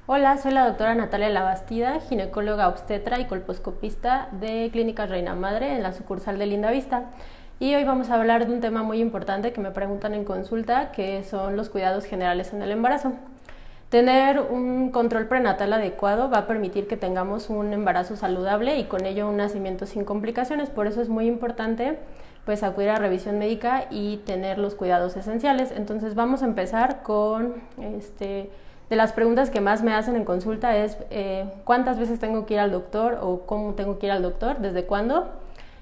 Hola, soy la doctora Natalia Labastida, ginecóloga obstetra y colposcopista de Clínicas Reina Madre en la sucursal de Lindavista. Y hoy vamos a hablar de un tema muy importante que me preguntan en consulta, que son los cuidados generales en el embarazo. Tener un control prenatal adecuado va a permitir que tengamos un embarazo saludable y con ello un nacimiento sin complicaciones. Por eso es muy importante pues acudir a revisión médica y tener los cuidados esenciales. Entonces vamos a empezar con de las preguntas que más me hacen en consulta es ¿cuántas veces tengo que ir al doctor o cómo tengo que ir al doctor? ¿Desde cuándo?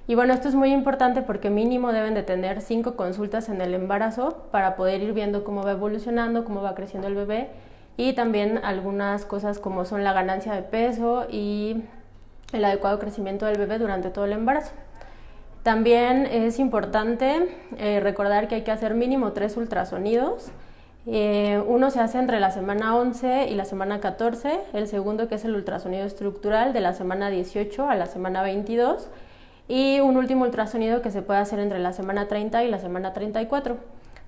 Y bueno, esto es muy importante porque mínimo deben de tener 5 consultas en el embarazo para poder ir viendo cómo va evolucionando, cómo va creciendo el bebé y también algunas cosas como son la ganancia de peso y el adecuado crecimiento del bebé durante todo el embarazo. También es importante recordar que hay que hacer mínimo 3 ultrasonidos. Uno se hace entre la semana 11 y la semana 14, el segundo que es el ultrasonido estructural de la semana 18 a la semana 22 y un último ultrasonido que se puede hacer entre la semana 30 y la semana 34.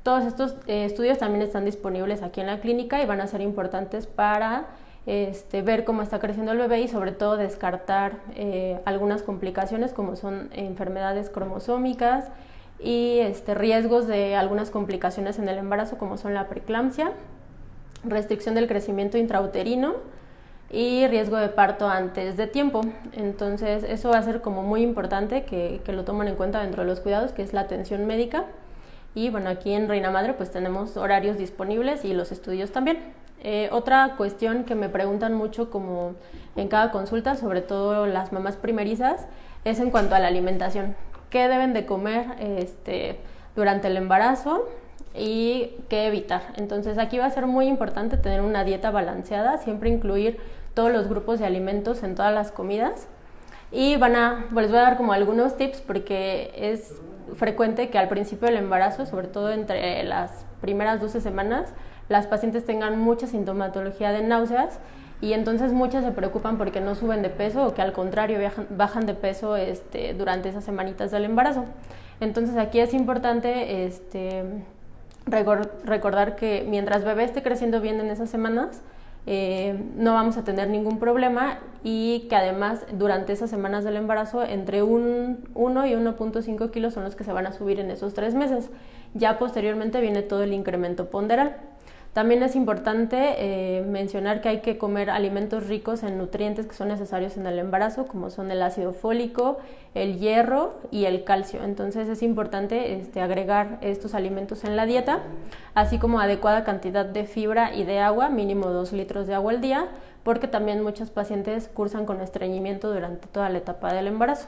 Todos estos estudios también están disponibles aquí en la clínica y van a ser importantes para ver cómo está creciendo el bebé y sobre todo descartar algunas complicaciones como son enfermedades cromosómicas y riesgos de algunas complicaciones en el embarazo como son la preeclampsia, restricción del crecimiento intrauterino y riesgo de parto antes de tiempo. Entonces eso va a ser como muy importante que lo tomen en cuenta dentro de los cuidados, que es la atención médica. Y bueno, aquí en Reina Madre pues tenemos horarios disponibles y los estudios también. Otra cuestión que me preguntan mucho como en cada consulta, sobre todo las mamás primerizas, es en cuanto a la alimentación. ¿Qué deben de comer durante el embarazo y qué evitar? Entonces aquí va a ser muy importante tener una dieta balanceada, siempre incluir todos los grupos de alimentos en todas las comidas. Y les voy a dar como algunos tips porque es frecuente que al principio del embarazo, sobre todo entre las primeras 12 semanas, las pacientes tengan mucha sintomatología de náuseas y entonces muchas se preocupan porque no suben de peso o que al contrario bajan de peso durante esas semanitas del embarazo. Entonces aquí es importante recordar que mientras bebé esté creciendo bien en esas semanas, no vamos a tener ningún problema y que además durante esas semanas del embarazo entre 1 y 1.5 kilos son los que se van a subir en esos 3 meses. Ya posteriormente viene todo el incremento ponderal. También es importante mencionar que hay que comer alimentos ricos en nutrientes que son necesarios en el embarazo, como son el ácido fólico, el hierro y el calcio. Entonces es importante agregar estos alimentos en la dieta, así como adecuada cantidad de fibra y de agua, mínimo 2 litros de agua al día, porque también muchos pacientes cursan con estreñimiento durante toda la etapa del embarazo.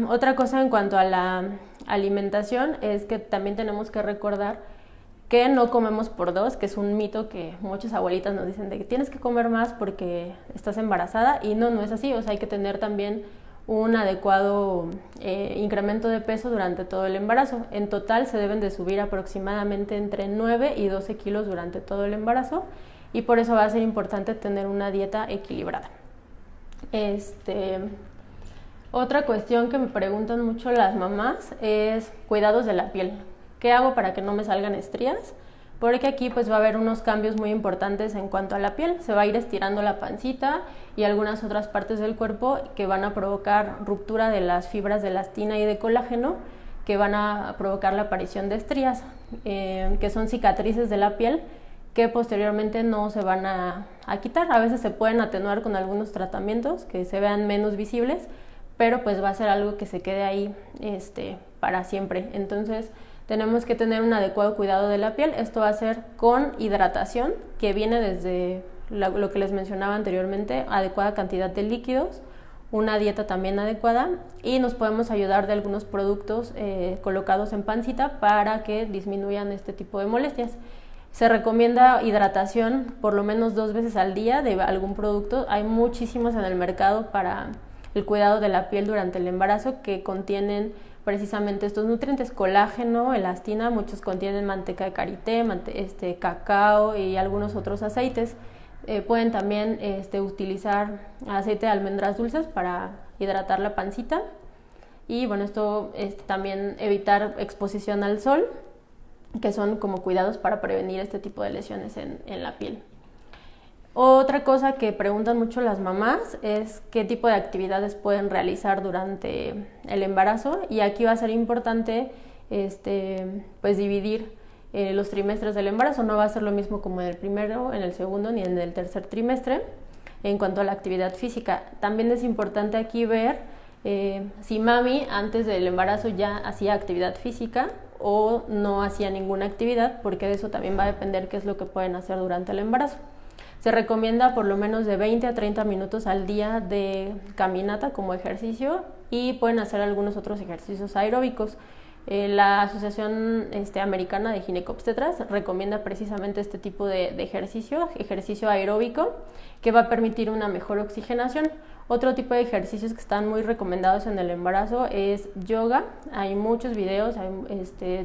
Otra cosa en cuanto a la alimentación es que también tenemos que recordar que no comemos por 2, que es un mito que muchas abuelitas nos dicen de que tienes que comer más porque estás embarazada y no es así, o sea, hay que tener también un adecuado incremento de peso durante todo el embarazo. En total se deben de subir aproximadamente entre 9 y 12 kilos durante todo el embarazo y por eso va a ser importante tener una dieta equilibrada. Otra cuestión que me preguntan mucho las mamás es cuidados de la piel. ¿Qué hago para que no me salgan estrías? Porque aquí pues va a haber unos cambios muy importantes en cuanto a la piel. Se va a ir estirando la pancita y algunas otras partes del cuerpo que van a provocar ruptura de las fibras de elastina y de colágeno que van a provocar la aparición de estrías, que son cicatrices de la piel que posteriormente no se van a quitar. A veces se pueden atenuar con algunos tratamientos que se vean menos visibles, pero pues va a ser algo que se quede ahí para siempre. Entonces tenemos que tener un adecuado cuidado de la piel. Esto va a ser con hidratación, que viene desde lo que les mencionaba anteriormente, adecuada cantidad de líquidos, una dieta también adecuada y nos podemos ayudar de algunos productos colocados en pancita para que disminuyan este tipo de molestias. Se recomienda hidratación por lo menos 2 veces al día de algún producto. Hay muchísimos en el mercado para el cuidado de la piel durante el embarazo que contienen precisamente estos nutrientes, colágeno, elastina, muchos contienen manteca de karité, cacao y algunos otros aceites. Pueden también utilizar aceite de almendras dulces para hidratar la pancita y bueno, esto también evitar exposición al sol, que son como cuidados para prevenir este tipo de lesiones en la piel. Otra cosa que preguntan mucho las mamás es qué tipo de actividades pueden realizar durante el embarazo, y aquí va a ser importante pues dividir los trimestres del embarazo. No va a ser lo mismo como en el primero, en el segundo ni en el tercer trimestre en cuanto a la actividad física. También es importante aquí ver si mami antes del embarazo ya hacía actividad física o no hacía ninguna actividad, porque de eso también va a depender qué es lo que pueden hacer durante el embarazo. Se recomienda por lo menos de 20 a 30 minutos al día de caminata como ejercicio, y pueden hacer algunos otros ejercicios aeróbicos. La Asociación Americana de Ginecobstetras recomienda precisamente este tipo de ejercicio aeróbico, que va a permitir una mejor oxigenación. Otro tipo de ejercicios que están muy recomendados en el embarazo es yoga. Hay muchos videos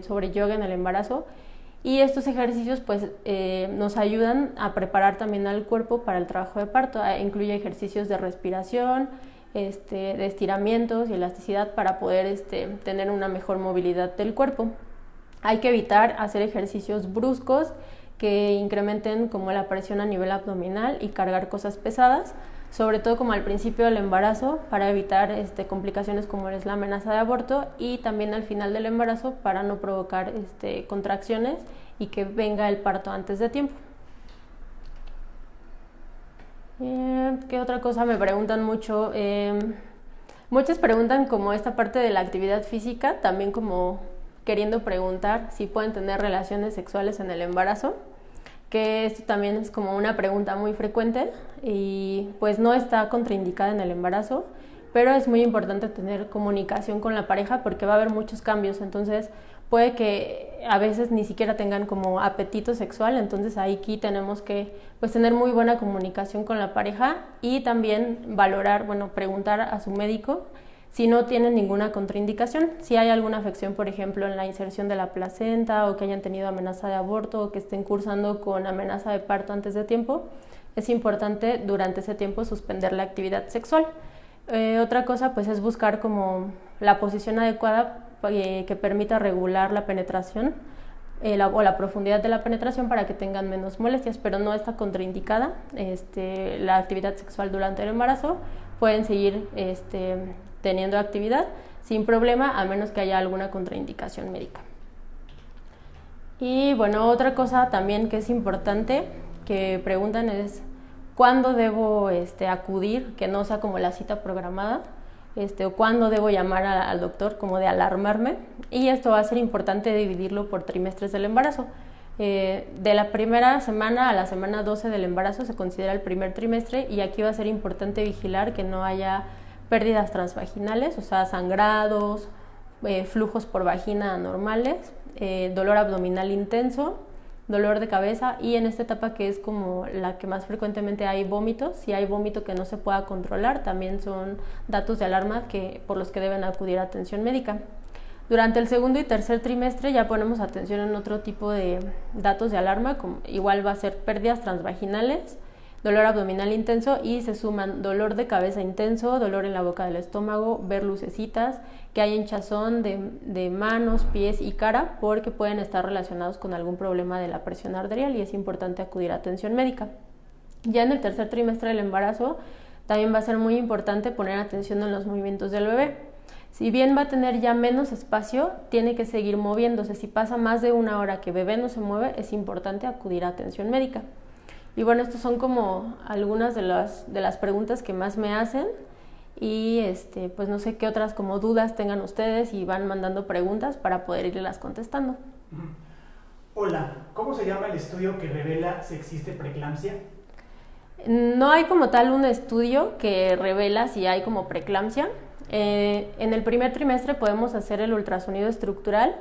sobre yoga en el embarazo, y estos ejercicios pues nos ayudan a preparar también al cuerpo para el trabajo de parto. Incluye ejercicios de respiración, de estiramientos y elasticidad para poder tener una mejor movilidad del cuerpo. Hay que evitar hacer ejercicios bruscos que incrementen como la presión a nivel abdominal y cargar cosas pesadas, sobre todo como al principio del embarazo, para evitar complicaciones como es la amenaza de aborto, y también al final del embarazo para no provocar contracciones y que venga el parto antes de tiempo. ¿Qué otra cosa me preguntan mucho? Muchos preguntan como esta parte de la actividad física, también como queriendo preguntar si pueden tener relaciones sexuales en el embarazo, que esto también es como una pregunta muy frecuente y pues no está contraindicada en el embarazo, pero es muy importante tener comunicación con la pareja porque va a haber muchos cambios. Entonces puede que a veces ni siquiera tengan como apetito sexual, entonces aquí tenemos que pues tener muy buena comunicación con la pareja, y también valorar, preguntar a su médico si no tienen ninguna contraindicación, si hay alguna afección, por ejemplo, en la inserción de la placenta, o que hayan tenido amenaza de aborto, o que estén cursando con amenaza de parto antes de tiempo. Es importante durante ese tiempo suspender la actividad sexual. Otra cosa pues es buscar como la posición adecuada que permita regular la penetración o la profundidad de la penetración para que tengan menos molestias, pero no está contraindicada la actividad sexual durante el embarazo. Pueden seguir teniendo actividad sin problema, a menos que haya alguna contraindicación médica. Y bueno, otra cosa también que es importante que preguntan es ¿cuándo debo acudir, que no sea como la cita programada? O cuándo debo llamar al doctor, como de alarmarme. Y esto va a ser importante dividirlo por trimestres del embarazo. De la primera semana a la semana 12 del embarazo se considera el primer trimestre, y aquí va a ser importante vigilar que no haya pérdidas transvaginales, o sea, sangrados, flujos por vagina anormales, dolor abdominal intenso, dolor de cabeza, y en esta etapa, que es como la que más frecuentemente hay vómitos. Si hay vómito que no se pueda controlar, también son datos de alarma por los que deben acudir a atención médica. Durante el segundo y tercer trimestre ya ponemos atención en otro tipo de datos de alarma, como igual va a ser pérdidas transvaginales, dolor abdominal intenso, y se suman dolor de cabeza intenso, dolor en la boca del estómago, ver lucecitas, que hay hinchazón de manos, pies y cara, porque pueden estar relacionados con algún problema de la presión arterial, y es importante acudir a atención médica. Ya en el tercer trimestre del embarazo también va a ser muy importante poner atención en los movimientos del bebé. Si bien va a tener ya menos espacio, tiene que seguir moviéndose. Si pasa más de una hora que bebé no se mueve, es importante acudir a atención médica. Y bueno, estas son como algunas de las preguntas que más me hacen, y pues no sé qué otras como dudas tengan ustedes, y van mandando preguntas para poder irlas contestando. Hola, ¿cómo se llama el estudio que revela si existe preeclampsia? No hay como tal un estudio que revela si hay como preeclampsia. En el primer trimestre podemos hacer el ultrasonido estructural,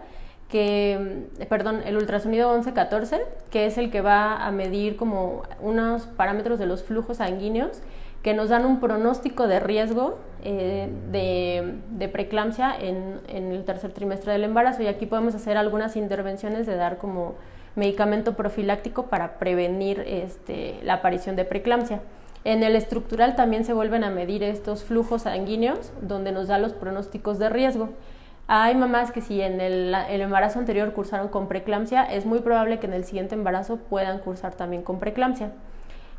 el ultrasonido 11-14, que es el que va a medir como unos parámetros de los flujos sanguíneos que nos dan un pronóstico de riesgo de preeclampsia en el tercer trimestre del embarazo, y aquí podemos hacer algunas intervenciones de dar como medicamento profiláctico para prevenir la aparición de preeclampsia. En el estructural también se vuelven a medir estos flujos sanguíneos, donde nos da los pronósticos de riesgo. Hay mamás que si en el embarazo anterior cursaron con preeclampsia, es muy probable que en el siguiente embarazo puedan cursar también con preeclampsia.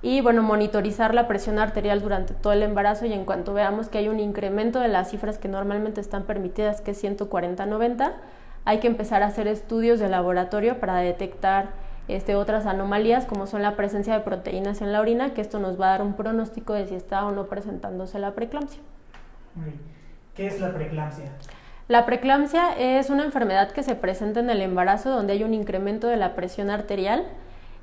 Y bueno, monitorizar la presión arterial durante todo el embarazo, y en cuanto veamos que hay un incremento de las cifras que normalmente están permitidas, que es 140/90, hay que empezar a hacer estudios de laboratorio para detectar otras anomalías, como son la presencia de proteínas en la orina, que esto nos va a dar un pronóstico de si está o no presentándose la preeclampsia. ¿Qué es la preeclampsia? La preeclampsia es una enfermedad que se presenta en el embarazo donde hay un incremento de la presión arterial,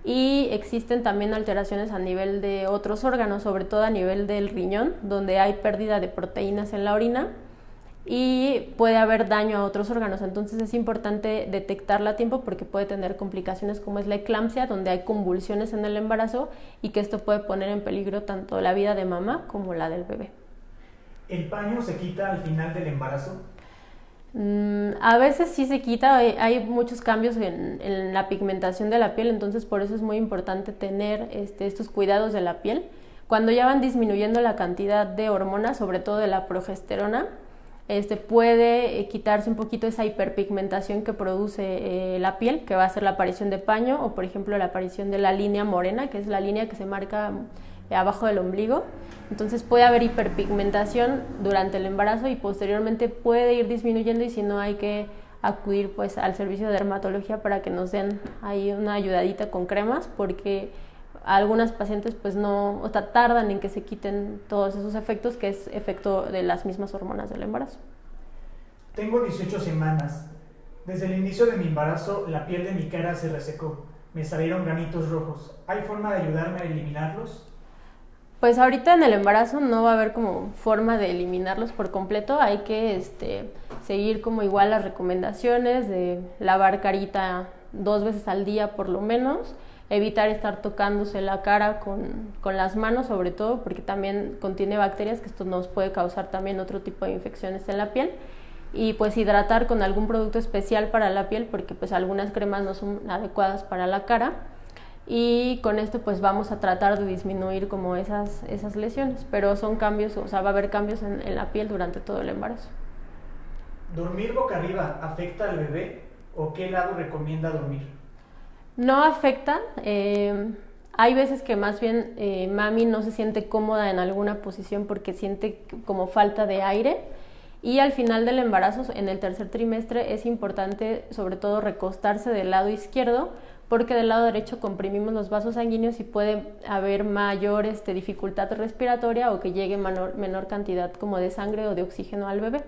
y existen también alteraciones a nivel de otros órganos, sobre todo a nivel del riñón, donde hay pérdida de proteínas en la orina y puede haber daño a otros órganos. Entonces es importante detectarla a tiempo porque puede tener complicaciones como es la eclampsia, donde hay convulsiones en el embarazo y que esto puede poner en peligro tanto la vida de mamá como la del bebé. ¿El paño se quita al final del embarazo? A veces sí se quita, hay muchos cambios en la pigmentación de la piel, entonces por eso es muy importante tener estos cuidados de la piel. Cuando ya van disminuyendo la cantidad de hormonas, sobre todo de la progesterona, puede quitarse un poquito esa hiperpigmentación que produce la piel, que va a ser la aparición de paño o por ejemplo la aparición de la línea morena, que es la línea que se marca abajo del ombligo. Entonces puede haber hiperpigmentación durante el embarazo y posteriormente puede ir disminuyendo, y si no hay que acudir pues al servicio de dermatología para que nos den ahí una ayudadita con cremas, porque algunas pacientes pues no, tardan en que se quiten todos esos efectos, que es efecto de las mismas hormonas del embarazo. Tengo 18 semanas. Desde el inicio de mi embarazo la piel de mi cara se resecó. Me salieron granitos rojos. ¿Hay forma de ayudarme a eliminarlos? Pues ahorita en el embarazo no va a haber como forma de eliminarlos por completo, hay que seguir como igual las recomendaciones de lavar carita 2 veces al día por lo menos, evitar estar tocándose la cara con las manos sobre todo, porque también contiene bacterias, que esto nos puede causar también otro tipo de infecciones en la piel, y pues hidratar con algún producto especial para la piel, porque pues algunas cremas no son adecuadas para la cara. Y con esto pues vamos a tratar de disminuir como esas lesiones, pero son cambios, o sea, va a haber cambios en la piel durante todo el embarazo. ¿Dormir boca arriba afecta al bebé o qué lado recomienda dormir? No afecta, hay veces que más bien mami no se siente cómoda en alguna posición porque siente como falta de aire, y al final del embarazo, en el tercer trimestre, es importante sobre todo recostarse del lado izquierdo, porque del lado derecho comprimimos los vasos sanguíneos y puede haber mayor dificultad respiratoria o que llegue menor cantidad como de sangre o de oxígeno al bebé.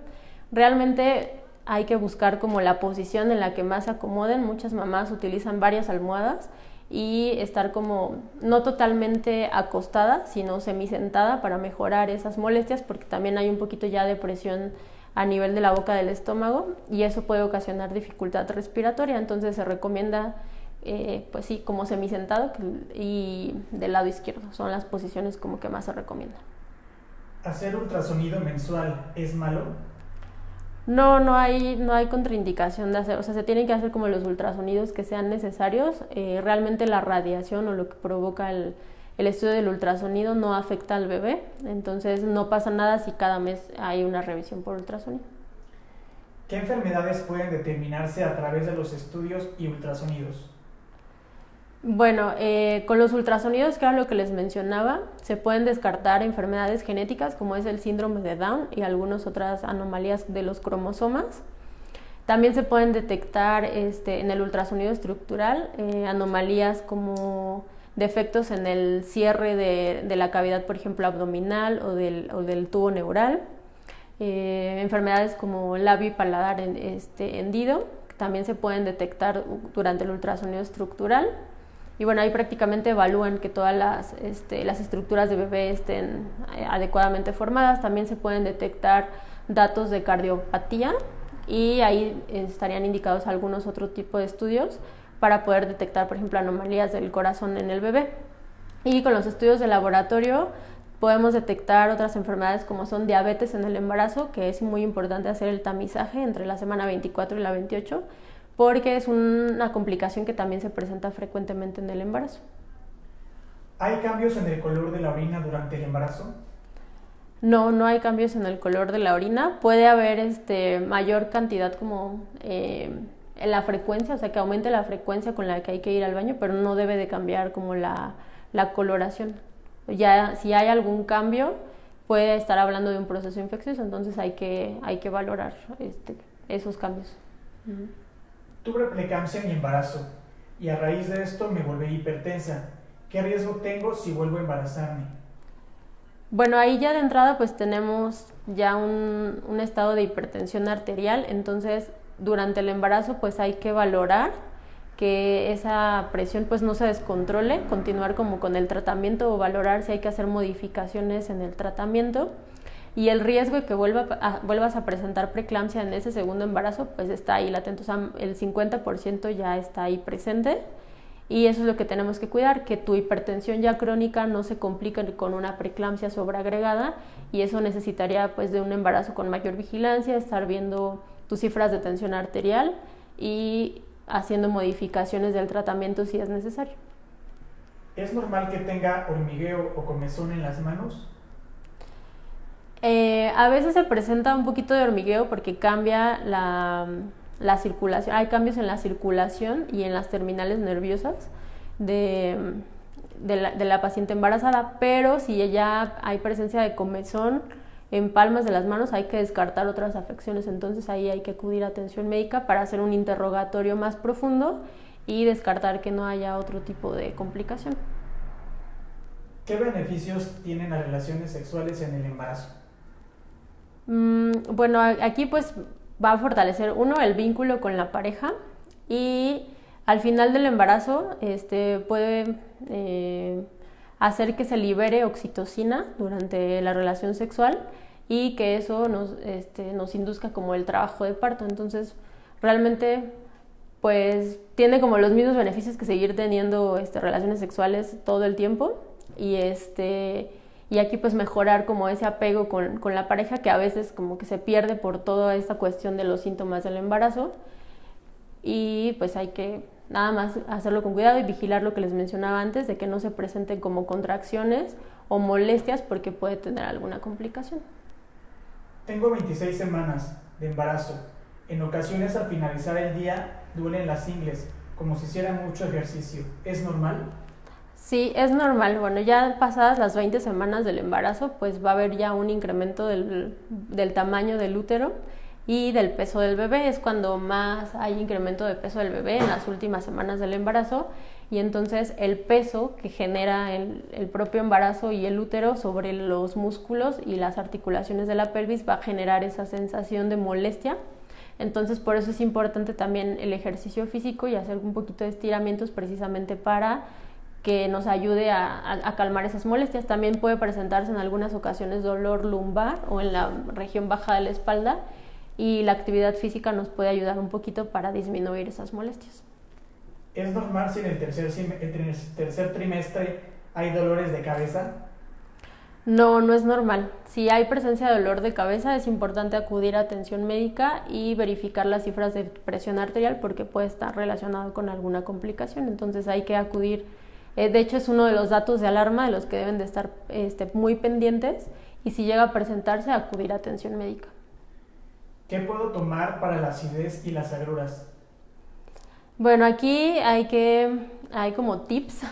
Realmente hay que buscar como la posición en la que más se acomoden. Muchas mamás utilizan varias almohadas y estar como no totalmente acostada, sino semisentada para mejorar esas molestias, porque también hay un poquito ya de presión a nivel de la boca del estómago y eso puede ocasionar dificultad respiratoria. Entonces se recomienda pues sí, como semisentado y del lado izquierdo. Son las posiciones como que más se recomiendan. ¿Hacer ultrasonido mensual es malo? No hay contraindicación de hacer, o sea, se tienen que hacer como los ultrasonidos que sean necesarios. Realmente la radiación o lo que provoca el estudio del ultrasonido no afecta al bebé, entonces no pasa nada si cada mes hay una revisión por ultrasonido. ¿Qué enfermedades pueden determinarse a través de los estudios y ultrasonidos? Bueno, con los ultrasonidos, que era lo que les mencionaba, se pueden descartar enfermedades genéticas como es el síndrome de Down y algunas otras anomalías de los cromosomas. También se pueden detectar en el ultrasonido estructural anomalías como defectos en el cierre de la cavidad, por ejemplo, abdominal o del tubo neural. Enfermedades como labio y paladar hendido, que también se pueden detectar durante el ultrasonido estructural. Y bueno, ahí prácticamente evalúan que todas las estructuras de bebé estén adecuadamente formadas. También se pueden detectar datos de cardiopatía y ahí estarían indicados algunos otros tipos de estudios para poder detectar, por ejemplo, anomalías del corazón en el bebé. Y con los estudios de laboratorio podemos detectar otras enfermedades como son diabetes en el embarazo, que es muy importante hacer el tamizaje entre la semana 24 y la 28, porque es una complicación que también se presenta frecuentemente en el embarazo. ¿Hay cambios en el color de la orina durante el embarazo? No hay cambios en el color de la orina. Puede haber mayor cantidad como en la frecuencia, o sea que aumente la frecuencia con la que hay que ir al baño, pero no debe de cambiar como la la coloración. Ya si hay algún cambio, puede estar hablando de un proceso infeccioso, entonces hay que valorar esos cambios. Tuve preeclampsia en mi embarazo y a raíz de esto me volví hipertensa. ¿Qué riesgo tengo si vuelvo a embarazarme? Bueno, ahí ya de entrada pues tenemos ya un estado de hipertensión arterial, entonces durante el embarazo pues hay que valorar que esa presión pues no se descontrole, continuar como con el tratamiento o valorar si hay que hacer modificaciones en el tratamiento. Y el riesgo de que vuelvas a presentar preeclampsia en ese segundo embarazo pues está ahí latente, o sea, el 50% ya está ahí presente. Y eso es lo que tenemos que cuidar, que tu hipertensión ya crónica no se complique con una preeclampsia sobreagregada, y eso necesitaría pues de un embarazo con mayor vigilancia, estar viendo tus cifras de tensión arterial y haciendo modificaciones del tratamiento si es necesario. ¿Es normal que tenga hormigueo o comezón en las manos? A veces se presenta un poquito de hormigueo porque cambia la circulación, hay cambios en la circulación y en las terminales nerviosas de la paciente embarazada, pero si ya hay presencia de comezón en palmas de las manos, hay que descartar otras afecciones, entonces ahí hay que acudir a atención médica para hacer un interrogatorio más profundo y descartar que no haya otro tipo de complicación. ¿Qué beneficios tienen las relaciones sexuales en el embarazo? Bueno, aquí pues va a fortalecer el vínculo con la pareja, y al final del embarazo puede hacer que se libere oxitocina durante la relación sexual y que eso nos induzca como el trabajo de parto. Entonces realmente pues tiene como los mismos beneficios que seguir teniendo relaciones sexuales todo el tiempo, y aquí pues mejorar como ese apego con la pareja, que a veces como que se pierde por toda esta cuestión de los síntomas del embarazo, y pues hay que nada más hacerlo con cuidado y vigilar lo que les mencionaba antes, de que no se presenten como contracciones o molestias porque puede tener alguna complicación. Tengo 26 semanas de embarazo. En ocasiones al finalizar el día duelen las ingles, como si hiciera mucho ejercicio. ¿Es normal? Sí, es normal. Bueno, ya pasadas las 20 semanas del embarazo, pues va a haber ya un incremento del tamaño del útero y del peso del bebé. Es cuando más hay incremento de peso del bebé, en las últimas semanas del embarazo, y entonces el peso que genera el propio embarazo y el útero sobre los músculos y las articulaciones de la pelvis va a generar esa sensación de molestia. Entonces por eso es importante también el ejercicio físico y hacer un poquito de estiramientos precisamente para que nos ayude a calmar esas molestias. También puede presentarse en algunas ocasiones dolor lumbar o en la región baja de la espalda, y la actividad física nos puede ayudar un poquito para disminuir esas molestias. ¿Es normal si en el tercer trimestre hay dolores de cabeza? No, no es normal. Si hay presencia de dolor de cabeza, es importante acudir a atención médica y verificar las cifras de presión arterial porque puede estar relacionado con alguna complicación. Entonces hay que acudir. De hecho, es uno de los datos de alarma de los que deben de estar muy pendientes, y si llega a presentarse, acudir a atención médica. ¿Qué puedo tomar para la acidez y las agruras? Bueno, aquí hay como tips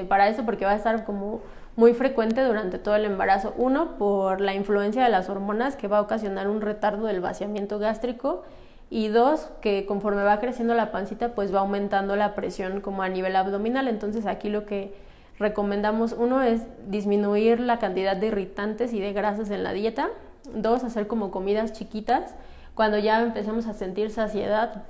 para eso, porque va a estar como muy frecuente durante todo el embarazo. Uno, por la influencia de las hormonas, que va a ocasionar un retardo del vaciamiento gástrico, y dos, que conforme va creciendo la pancita pues va aumentando la presión como a nivel abdominal. Entonces aquí lo que recomendamos, uno, es disminuir la cantidad de irritantes y de grasas en la dieta. Dos, hacer como comidas chiquitas. Cuando ya empecemos a sentir saciedad,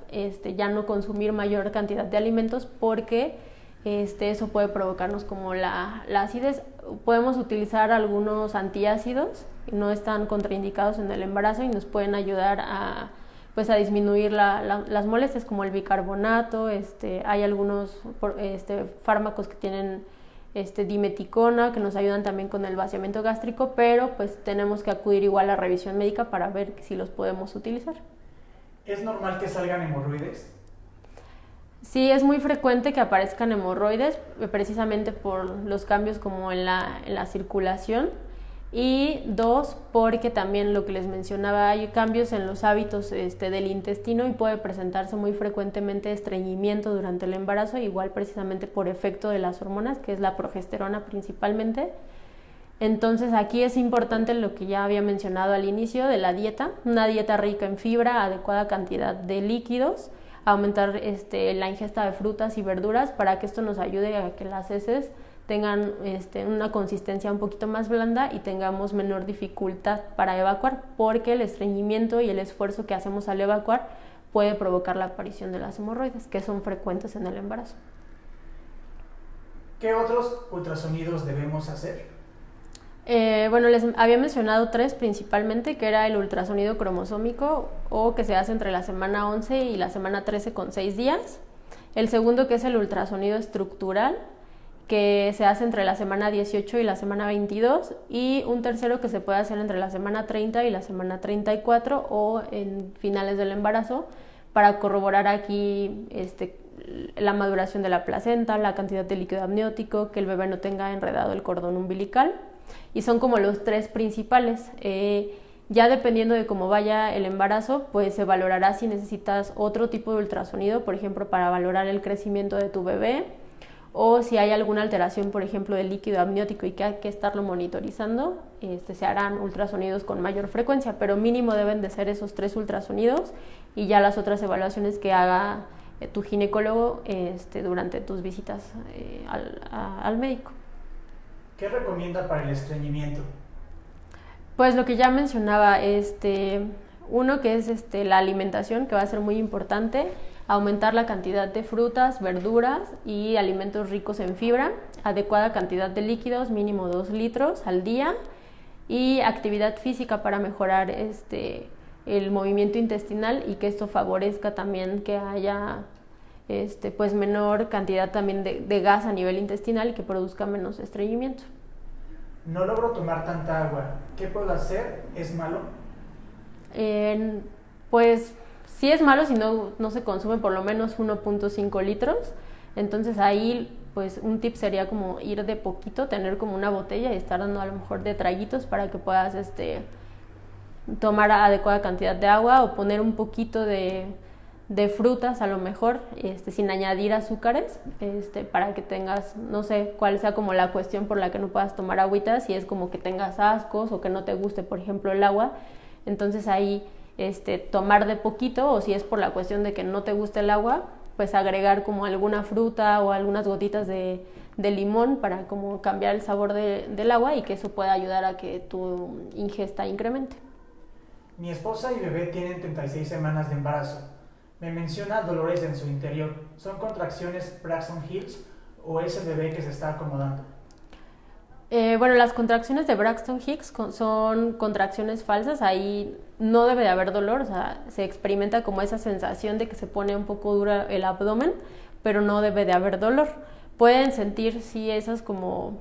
ya no consumir mayor cantidad de alimentos, porque eso puede provocarnos como la acidez. Podemos utilizar algunos antiácidos, no están contraindicados en el embarazo y nos pueden ayudar a disminuir las molestias, como el bicarbonato. Hay algunos fármacos que tienen dimeticona, que nos ayudan también con el vaciamiento gástrico, pero pues tenemos que acudir igual a revisión médica para ver si los podemos utilizar. ¿Es normal que salgan hemorroides? Sí, es muy frecuente que aparezcan hemorroides, precisamente por los cambios como en la circulación, Y 2, porque también lo que les mencionaba, hay cambios en los hábitos del intestino y puede presentarse muy frecuentemente estreñimiento durante el embarazo, igual precisamente por efecto de las hormonas, que es la progesterona principalmente. Entonces aquí es importante lo que ya había mencionado al inicio de la dieta, una dieta rica en fibra, adecuada cantidad de líquidos, aumentar la ingesta de frutas y verduras para que esto nos ayude a que las heces tengan una consistencia un poquito más blanda y tengamos menor dificultad para evacuar, porque el estreñimiento y el esfuerzo que hacemos al evacuar puede provocar la aparición de las hemorroides, que son frecuentes en el embarazo. ¿Qué otros ultrasonidos debemos hacer? Bueno, les había mencionado 3 principalmente, que era el ultrasonido cromosómico, o que se hace entre la semana 11 y la semana 13 con 6 días. El segundo, que es el ultrasonido estructural, que se hace entre la semana 18 y la semana 22, y un tercero que se puede hacer entre la semana 30 y la semana 34 o en finales del embarazo, para corroborar aquí la maduración de la placenta, la cantidad de líquido amniótico, que el bebé no tenga enredado el cordón umbilical, y son como los 3 principales. Ya dependiendo de cómo vaya el embarazo, pues se valorará si necesitas otro tipo de ultrasonido, por ejemplo, para valorar el crecimiento de tu bebé, o si hay alguna alteración, por ejemplo, del líquido amniótico y que hay que estarlo monitorizando, se harán ultrasonidos con mayor frecuencia, pero mínimo deben de ser esos 3 ultrasonidos, y ya las otras evaluaciones que haga tu ginecólogo durante tus visitas al médico. ¿Qué recomienda para el estreñimiento? Pues lo que ya mencionaba, uno que es la alimentación, que va a ser muy importante, aumentar la cantidad de frutas, verduras y alimentos ricos en fibra, adecuada cantidad de líquidos, mínimo 2 litros al día, y actividad física para mejorar el movimiento intestinal y que esto favorezca también que haya pues menor cantidad también de gas a nivel intestinal y que produzca menos estreñimiento. No logro tomar tanta agua. ¿Qué puedo hacer? ¿Es malo? Pues sí es malo si no se consume por lo menos 1.5 litros. Entonces ahí pues un tip sería como ir de poquito, tener como una botella y estar dando a lo mejor de traguitos para que puedas tomar adecuada cantidad de agua, o poner un poquito de frutas a lo mejor, sin añadir azúcares, para que tengas, no sé cuál sea como la cuestión por la que no puedas tomar agüita, si es como que tengas ascos o que no te guste, por ejemplo, el agua. Entonces ahí tomar de poquito, o si es por la cuestión de que no te gusta el agua, pues agregar como alguna fruta o algunas gotitas de limón para como cambiar el sabor del agua, y que eso pueda ayudar a que tu ingesta incremente. Mi esposa y bebé tienen 36 semanas de embarazo. Me menciona dolores en su interior. ¿Son contracciones Braxton Hicks o es el bebé que se está acomodando? Bueno, las contracciones de Braxton Hicks son contracciones falsas. Ahí no debe de haber dolor, o sea, se experimenta como esa sensación de que se pone un poco dura el abdomen, pero no debe de haber dolor. Pueden sentir sí esas como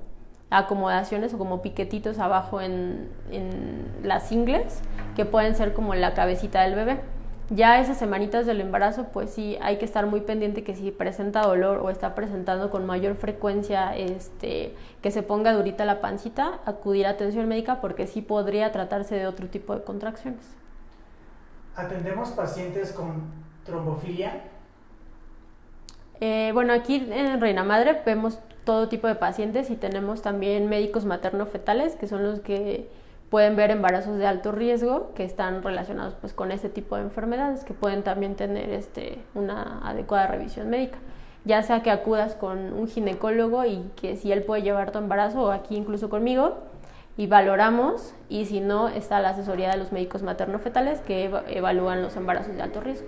acomodaciones o como piquetitos abajo en las ingles, que pueden ser como la cabecita del bebé. Ya esas semanitas del embarazo, pues sí hay que estar muy pendiente que si presenta dolor o está presentando con mayor frecuencia que se ponga durita la pancita, acudir a atención médica, porque sí podría tratarse de otro tipo de contracciones. ¿Atendemos pacientes con trombofilia? Bueno, aquí en Reina Madre vemos todo tipo de pacientes y tenemos también médicos materno-fetales, que son los que pueden ver embarazos de alto riesgo que están relacionados pues con este tipo de enfermedades, que pueden también tener una adecuada revisión médica, ya sea que acudas con un ginecólogo y que si él puede llevar tu embarazo, o aquí incluso conmigo, y valoramos, y si no, está la asesoría de los médicos materno-fetales que evalúan los embarazos de alto riesgo.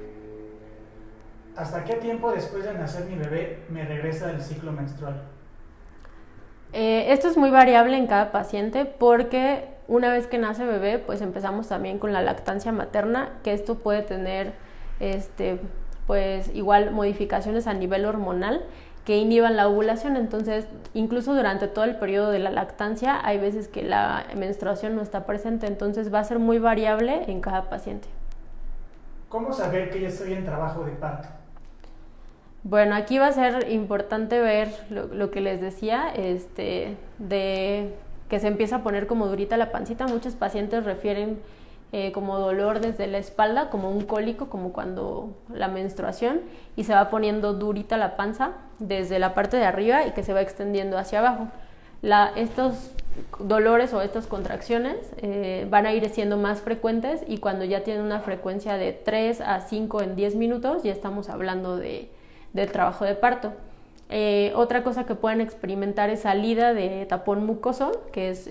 ¿Hasta qué tiempo después de nacer mi bebé me regresa el ciclo menstrual? Esto es muy variable en cada paciente, porque una vez que nace bebé, pues empezamos también con la lactancia materna, que esto puede tener pues igual modificaciones a nivel hormonal que inhiban la ovulación. Entonces, incluso durante todo el periodo de la lactancia hay veces que la menstruación no está presente, entonces va a ser muy variable en cada paciente. ¿Cómo saber que ya estoy en trabajo de parto? Bueno, aquí va a ser importante ver lo que les decía, de que se empieza a poner como durita la pancita. Muchos pacientes refieren como dolor desde la espalda, como un cólico, como cuando la menstruación, y se va poniendo durita la panza desde la parte de arriba y que se va extendiendo hacia abajo. Estos dolores o estas contracciones van a ir siendo más frecuentes, y cuando ya tienen una frecuencia de 3 a 5 en 10 minutos, ya estamos hablando del trabajo de parto. Otra cosa que pueden experimentar es salida de tapón mucoso, que es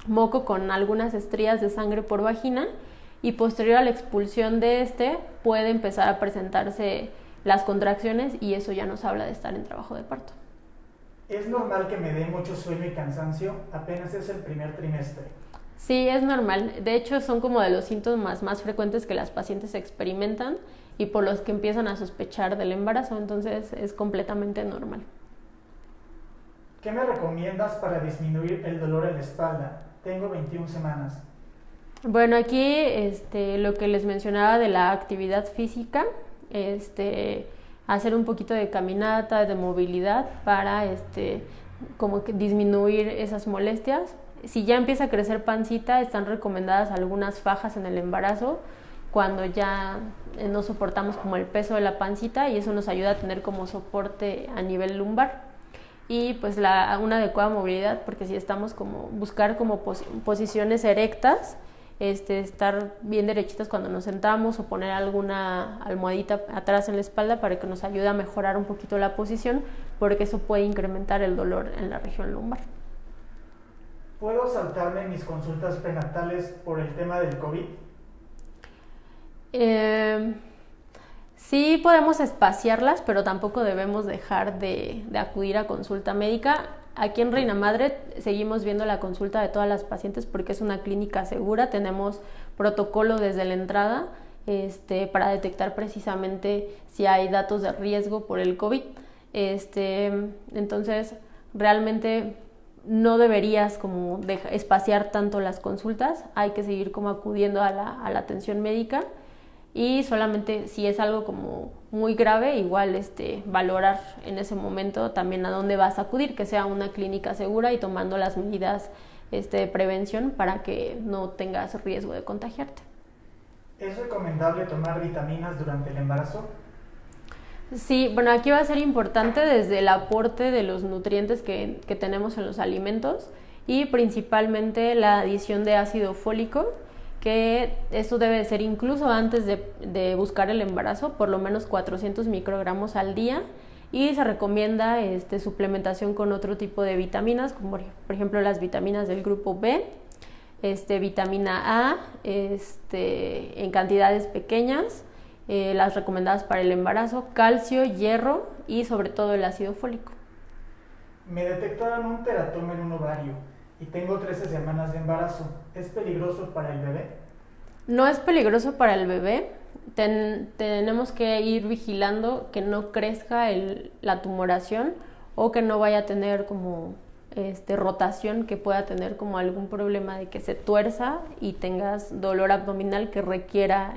moco con algunas estrías de sangre por vagina, y posterior a la expulsión de puede empezar a presentarse las contracciones, y eso ya nos habla de estar en trabajo de parto. ¿Es normal que me dé mucho sueño y cansancio? Apenas es el primer trimestre. Sí, es normal. De hecho, son como de los síntomas más frecuentes que las pacientes experimentan y por los que empiezan a sospechar del embarazo, entonces es completamente normal. ¿Qué me recomiendas para disminuir el dolor en la espalda? Tengo 21 semanas. Bueno, aquí lo que les mencionaba de la actividad física, hacer un poquito de caminata, de movilidad para como que disminuir esas molestias. Si ya empieza a crecer pancita, están recomendadas algunas fajas en el embarazo cuando ya no soportamos como el peso de la pancita, y eso nos ayuda a tener como soporte a nivel lumbar. Y pues una adecuada movilidad, porque si estamos buscar como posiciones erectas, estar bien derechitas cuando nos sentamos, o poner alguna almohadita atrás en la espalda para que nos ayude a mejorar un poquito la posición, porque eso puede incrementar el dolor en la región lumbar. ¿Puedo saltarme mis consultas prenatales por el tema del COVID? Sí podemos espaciarlas, pero tampoco debemos dejar de acudir a consulta médica. Aquí en Reina Madre seguimos viendo la consulta de todas las pacientes porque es una clínica segura. Tenemos protocolo desde la entrada para detectar precisamente si hay datos de riesgo por el COVID. Entonces, realmente no deberías como espaciar tanto las consultas. Hay que seguir como acudiendo a la atención médica, y solamente si es algo como muy grave, igual valorar en ese momento también a dónde vas a acudir, que sea una clínica segura y tomando las medidas de prevención para que no tengas riesgo de contagiarte. ¿Es recomendable tomar vitaminas durante el embarazo? Sí, bueno, aquí va a ser importante desde el aporte de los nutrientes que tenemos en los alimentos, y principalmente la adición de ácido fólico, que eso debe ser incluso antes de buscar el embarazo, por lo menos 400 microgramos al día, y se recomienda suplementación con otro tipo de vitaminas, como por ejemplo las vitaminas del grupo B, vitamina A, en cantidades pequeñas, las recomendadas para el embarazo, calcio, hierro y sobre todo el ácido fólico. Me detectaron un teratoma en un ovario y tengo 13 semanas de embarazo. ¿Es peligroso para el bebé? No es peligroso para el bebé. Tenemos que ir vigilando que no crezca la tumoración, o que no vaya a tener como rotación, que pueda tener como algún problema de que se tuerza y tengas dolor abdominal que requiera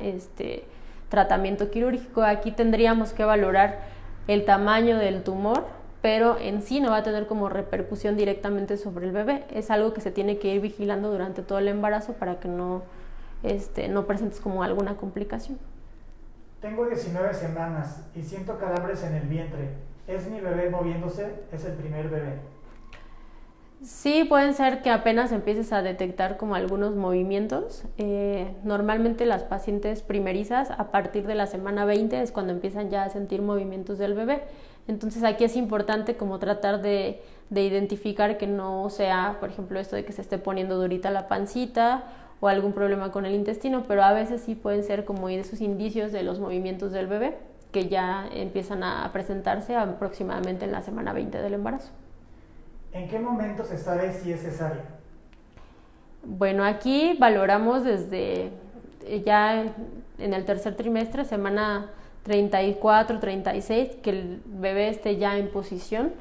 tratamiento quirúrgico. Aquí tendríamos que valorar el tamaño del tumor, pero en sí no va a tener como repercusión directamente sobre el bebé. Es algo que se tiene que ir vigilando durante todo el embarazo para que no presentes como alguna complicación. Tengo 19 semanas y siento calambres en el vientre. ¿Es mi bebé moviéndose? ¿Es el primer bebé? Sí, pueden ser que apenas empieces a detectar como algunos movimientos. Normalmente las pacientes primerizas, a partir de la semana 20 es cuando empiezan ya a sentir movimientos del bebé. Entonces aquí es importante como tratar de identificar que no sea, por ejemplo, esto de que se esté poniendo durita la pancita o algún problema con el intestino, pero a veces sí pueden ser como esos indicios de los movimientos del bebé que ya empiezan a presentarse aproximadamente en la semana 20 del embarazo. ¿En qué momento se sabe si es cesárea? Bueno, aquí valoramos desde ya en el tercer trimestre, semana 34, 36, que el bebé esté ya en posición,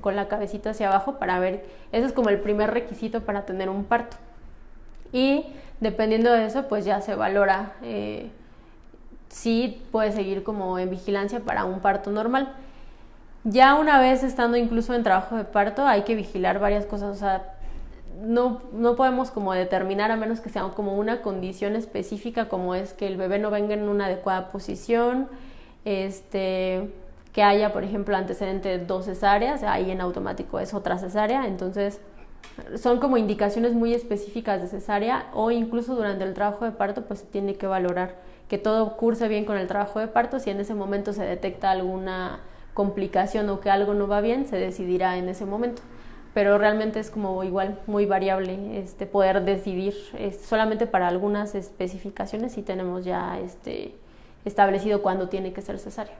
con la cabecita hacia abajo, para ver, eso es como el primer requisito para tener un parto. Y dependiendo de eso, pues ya se valora si puede seguir como en vigilancia para un parto normal. Ya una vez estando incluso en trabajo de parto, hay que vigilar varias cosas. O sea, no podemos como determinar, a menos que sea como una condición específica, como es que el bebé no venga en una adecuada posición, que haya, por ejemplo, antecedente de 2 cesáreas, ahí en automático es otra cesárea. Entonces son como indicaciones muy específicas de cesárea, o incluso durante el trabajo de parto pues se tiene que valorar que todo curse bien con el trabajo de parto. Si en ese momento se detecta alguna complicación o que algo no va bien, se decidirá en ese momento, pero realmente es como igual muy variable poder decidir. Solamente para algunas especificaciones sí tenemos ya establecido cuándo tiene que ser cesárea.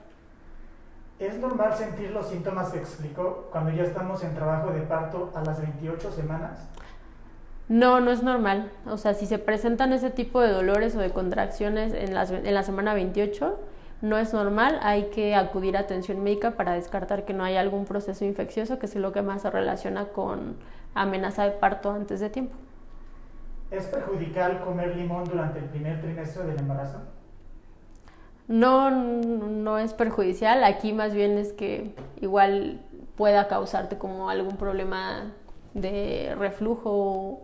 ¿Es normal sentir los síntomas que explicó cuando ya estamos en trabajo de parto a las 28 semanas? No, no es normal. O sea, si se presentan ese tipo de dolores o de contracciones en la semana 28, no es normal. Hay que acudir a atención médica para descartar que no haya algún proceso infeccioso, que es lo que más se relaciona con amenaza de parto antes de tiempo. ¿Es perjudicial comer limón durante el primer trimestre del embarazo? No, no es perjudicial. Aquí más bien es que igual pueda causarte como algún problema de reflujo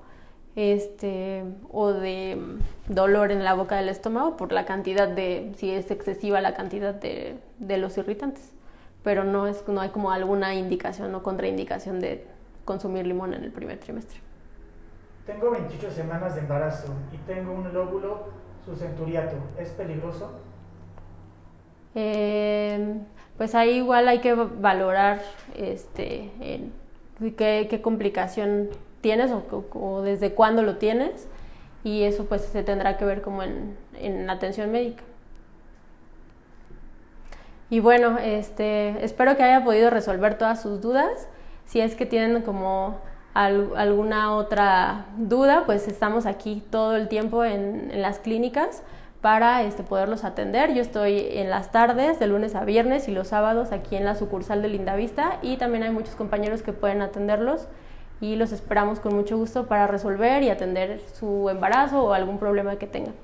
o de dolor en la boca del estómago por la cantidad si es excesiva la cantidad de los irritantes, pero no hay como alguna indicación o contraindicación de consumir limón en el primer trimestre. Tengo 28 semanas de embarazo y tengo un lóbulo subcenturiato. ¿Es peligroso? Pues ahí igual hay que valorar qué complicación tienes o desde cuándo lo tienes, y eso pues se tendrá que ver como en atención médica. Y bueno, espero que haya podido resolver todas sus dudas. Si es que tienen como alguna otra duda, pues estamos aquí todo el tiempo en las clínicas para poderlos atender. Yo estoy en las tardes, de lunes a viernes, y los sábados aquí en la sucursal de Lindavista, y también hay muchos compañeros que pueden atenderlos, y los esperamos con mucho gusto para resolver y atender su embarazo o algún problema que tengan.